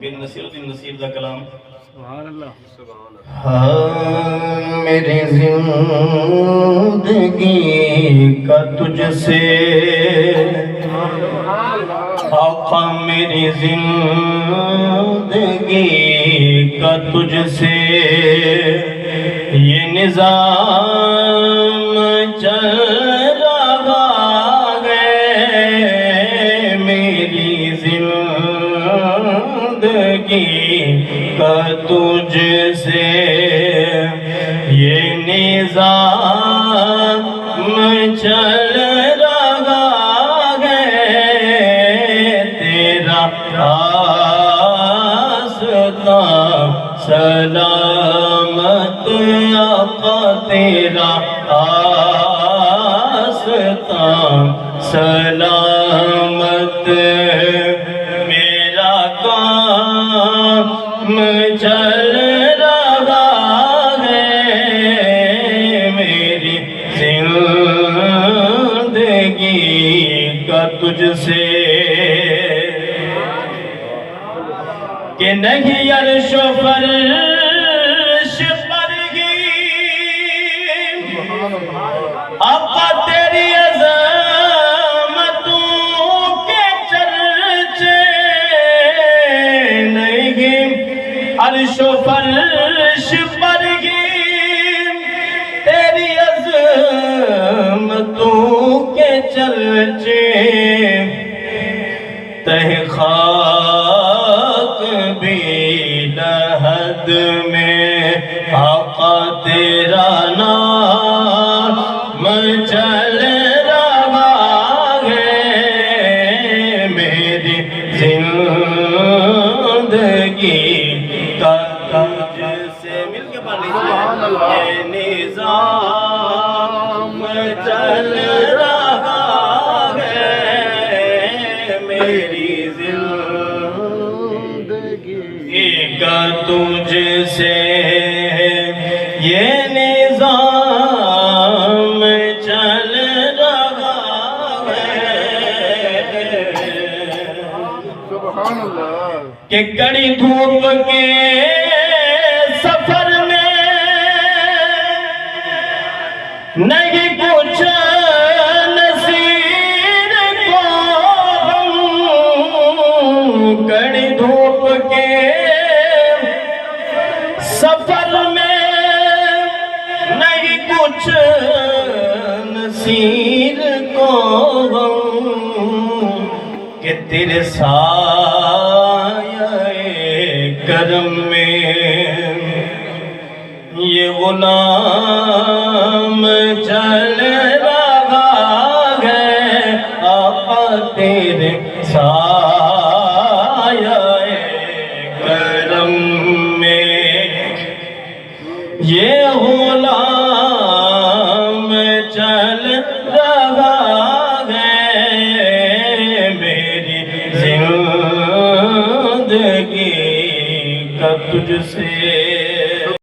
بن نصیر الدین نصیر دا کلام سبحان اللہ میری زندگی کا تجھ سے آقا میری زندگی کا تجھ سے یہ نظام چل رہا ہے میری زندگی کا تجھ سے یہ نظام چل رہا ہے تیرا راستہ سلامت آقا تیرا راستہ سلامت میرا کام چل رہا ہے میری زندگی کا تجھ سے کہ نہیں عرش و فرش پر گی آقا تیری عظمتوں کے چرچے نہیں عرش و فرش پر گی تیری عظمتوں کے چرچے تہ خاک بھی لحد میں آقا تیرا نام چل رہا ہے میری زندگی کا تجھ سے مل کے پڑھ لیجیے یہ نظام چل رہا ہے میری زندگی کا تجھ سے یہ نظام چل رہا ہے سبحان اللہ کہ کڑی دھوپ کے سفر میں نہیں کچھ نصیر کو کڑی دھوپ کے سفر میں نہیں کچھ نصیر کو کہ تیرے سایہ کرم میں یہ غلام چل رہا ہے آقا تیرے سایہ کرم میں یہ غلام چل رہا ہے میری زندگی کا تجھ سے